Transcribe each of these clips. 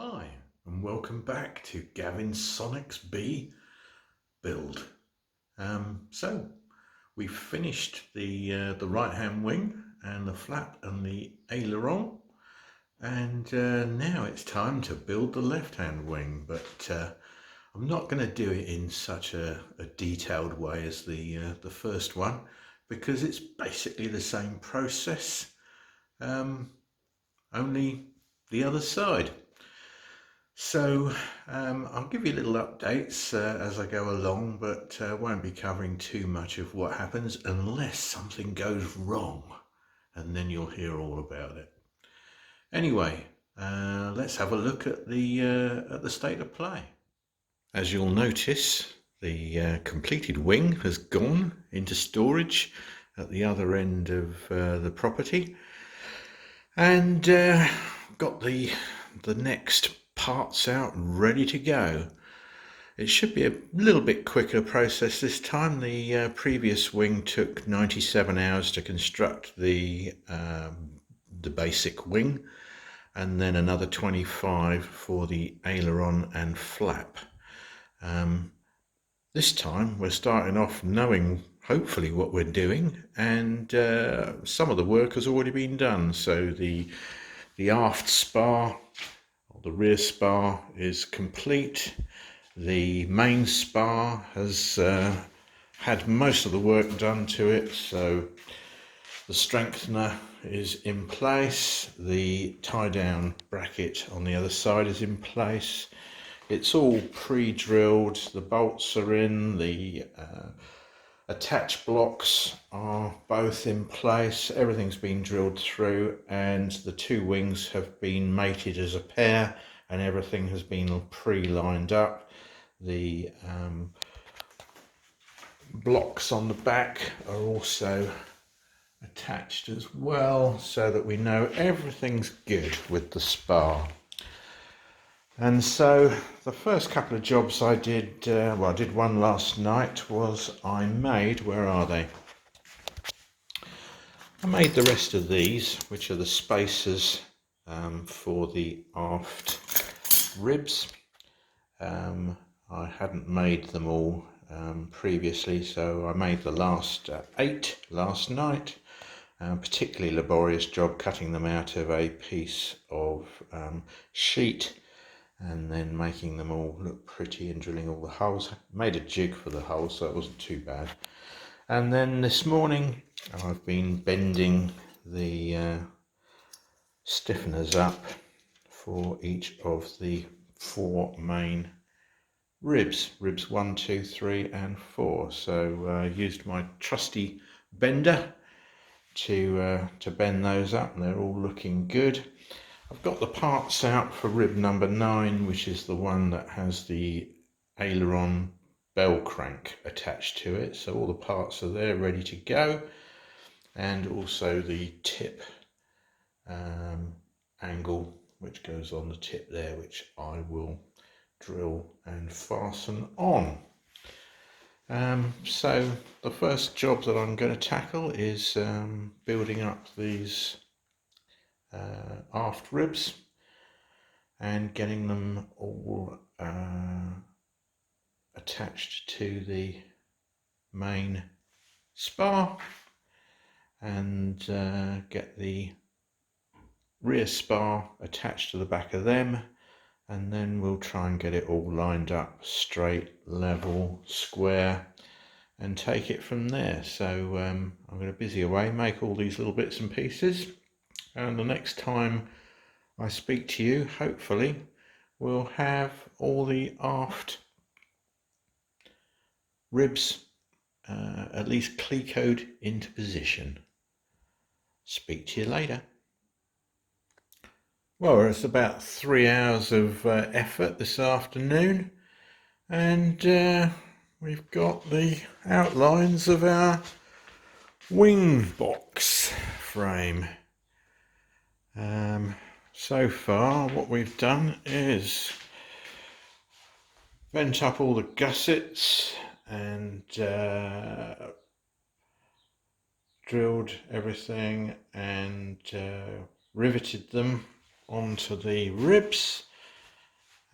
Hi, and welcome back to Gavin's Sonex B build. So we've finished the right hand wing and the flap and the aileron, and now it's time to build the left hand wing. But I'm not going to do it in such a detailed way as the first one, because it's basically the same process, only the other side. So I'll give you little updates as I go along, but won't be covering too much of what happens unless something goes wrong, and then you'll hear all about it. Anyway, let's have a look at the state of play. As you'll notice, the completed wing has gone into storage at the other end of the property, and got the next parts out ready to go. It should be a little bit quicker process this time. The previous wing took 97 hours to construct the basic wing, and then another 25 for the aileron and flap. This time we're starting off knowing hopefully what we're doing, and some of the work has already been done. So the aft spar, or the rear spar, is complete. The main spar has had most of the work done to it, so the strengthener is in place. The tie down bracket on the other side is in place. It's all pre-drilled, the bolts are in, the attach blocks are both in place, everything's been drilled through, and the two wings have been mated as a pair, and everything has been pre-lined up. The blocks on the back are also attached as well, so that we know everything's good with the spar. And so the first couple of jobs I did, I did one last night, was I made, where are they? I made the rest of these, which are the spacers for the aft ribs. I hadn't made them all previously, so I made the last 8 last night. Particularly laborious job cutting them out of a piece of sheet, and then making them all look pretty and drilling all the holes. Made a jig for the holes, so it wasn't too bad. And then this morning I've been bending the stiffeners up for each of the 4 main ribs 1, 2, 3 and 4. So I used my trusty bender to bend those up, and they're all looking good. I've got the parts out for rib number 9, which is the one that has the aileron bell crank attached to it. So all the parts are there ready to go, and also the tip angle which goes on the tip there, which I will drill and fasten on. So the first job that I'm going to tackle is building up these aft ribs and getting them all attached to the main spar, and get the rear spar attached to the back of them, and then we'll try and get it all lined up straight, level, square, and take it from there. So I'm going to busy away, make all these little bits and pieces, and the next time I speak to you, hopefully we'll have all the aft ribs at least clecoed into position. Speak to you later. Well, it's about 3 hours of effort this afternoon, and we've got the outlines of our wing box frame. So far what we've done is bent up all the gussets and drilled everything and riveted them onto the ribs,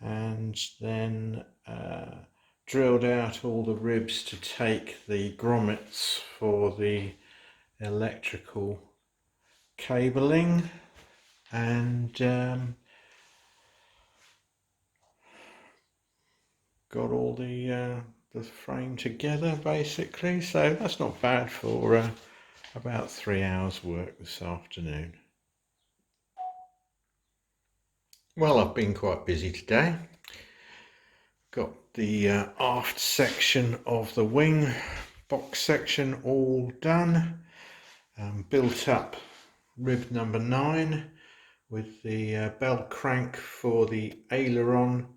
and then drilled out all the ribs to take the grommets for the electrical cabling, and got all the frame together basically. So that's not bad for about 3 hours work this afternoon. Well, I've been quite busy today. Got the aft section of the wing box section all done. Built up rib number 9 with the bell crank for the aileron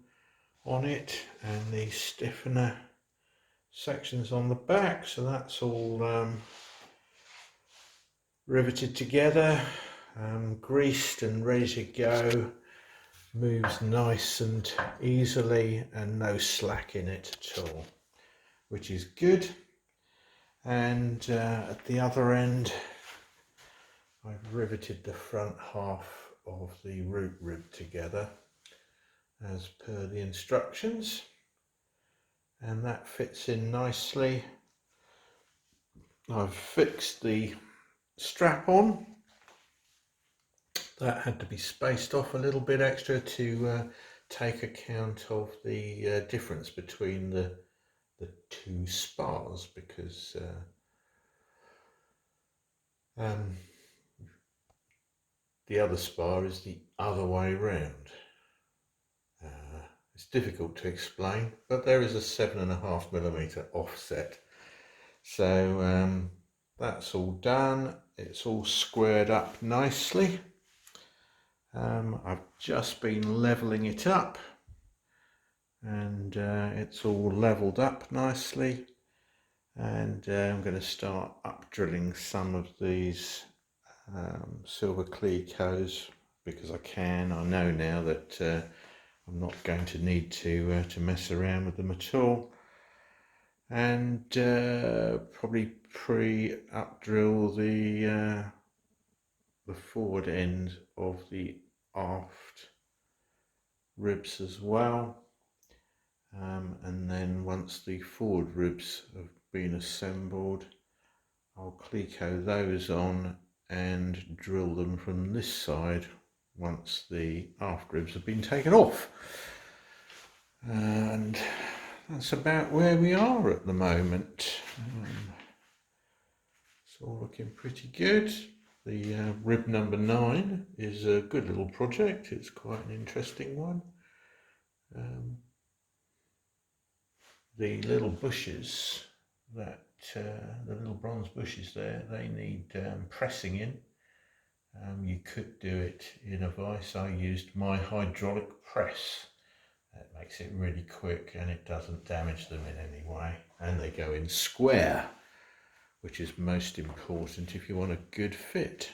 on it and the stiffener sections on the back, so that's all riveted together, greased and ready to go. Moves nice and easily and no slack in it at all, which is good. And at the other end I've riveted the front half of the root rib together as per the instructions, and that fits in nicely. I've fixed the strap on. That had to be spaced off a little bit extra to take account of the difference between the two spars, because the other spar is the other way round. It's difficult to explain, but there is a 7.5mm offset. So that's all done. It's all squared up nicely. I've just been leveling it up, and it's all leveled up nicely, and I'm going to start up drilling some of these silver clecos, because I know now that I'm not going to need to mess around with them at all, and probably pre-up drill the forward end of the aft ribs as well, and then once the forward ribs have been assembled, I'll cleco those on and drill them from this side once the aft ribs have been taken off. And that's about where we are at the moment. It's all looking pretty good. The rib number 9 is a good little project. It's quite an interesting one. The little bushes, the little bronze bushes there, they need pressing in. You could do it in a vise. I used my hydraulic press. That makes it really quick and it doesn't damage them in any way. And they go in square, which is most important if you want a good fit.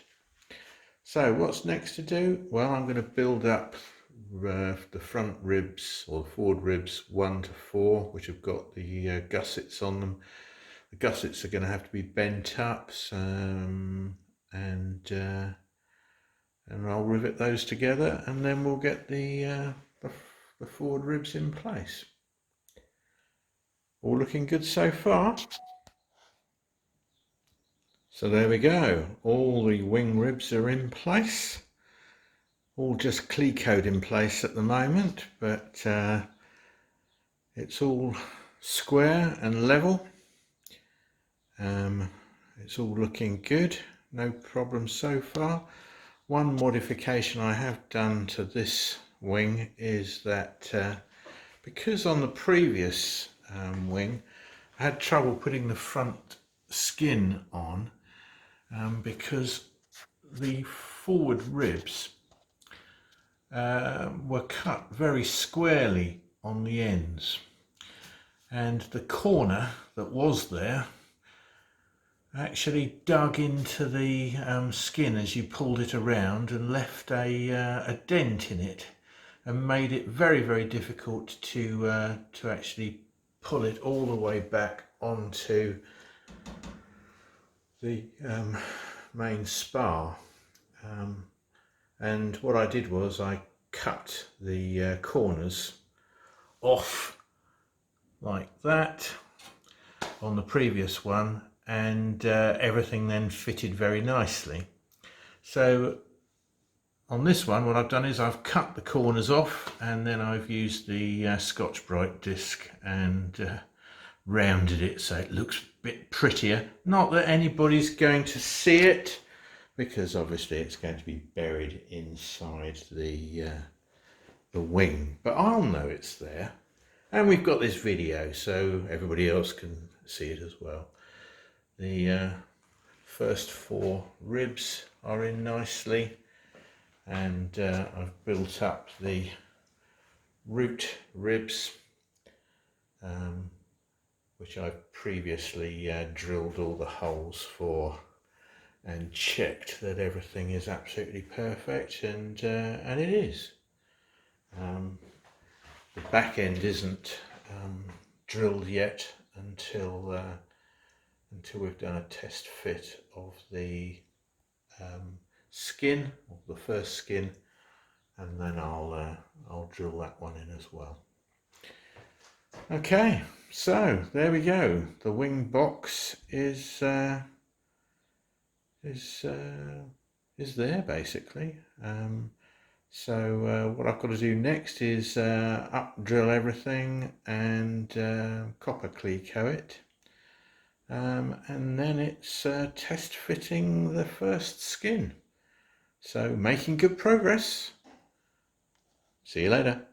So what's next to do? Well, I'm going to build up the front ribs, or the forward ribs 1 to 4, which have got the gussets on them. The gussets are going to have to be bent up, and I'll rivet those together, and then we'll get the forward ribs in place. All looking good so far. So there we go, all the wing ribs are in place, all just clecoed in place at the moment, but it's all square and level. It's all looking good, no problem so far. One modification I have done to this wing is that because on the previous wing I had trouble putting the front skin on, because the forward ribs were cut very squarely on the ends, and the corner that was there actually dug into the skin as you pulled it around and left a dent in it, and made it very, very difficult to actually pull it all the way back onto the main spar. And what I did was I cut the corners off like that on the previous one, and everything then fitted very nicely. So on this one, what I've done is I've cut the corners off, and then I've used the Scotch-Brite disc and rounded it so it looks a bit prettier. Not that anybody's going to see it, because obviously it's going to be buried inside the wing, but I'll know it's there. And we've got this video so everybody else can see it as well. The first 4 ribs are in nicely, and I've built up the root ribs, which I've previously drilled all the holes for and checked that everything is absolutely perfect, and it is. The back end isn't drilled yet until we've done a test fit of the skin, of the first skin, and then I'll drill that one in as well. Okay, so there we go. The wing box is there basically. So what I've got to do next is up drill everything and copper cleco it, and then it's test fitting the first skin. So making good progress. See you later.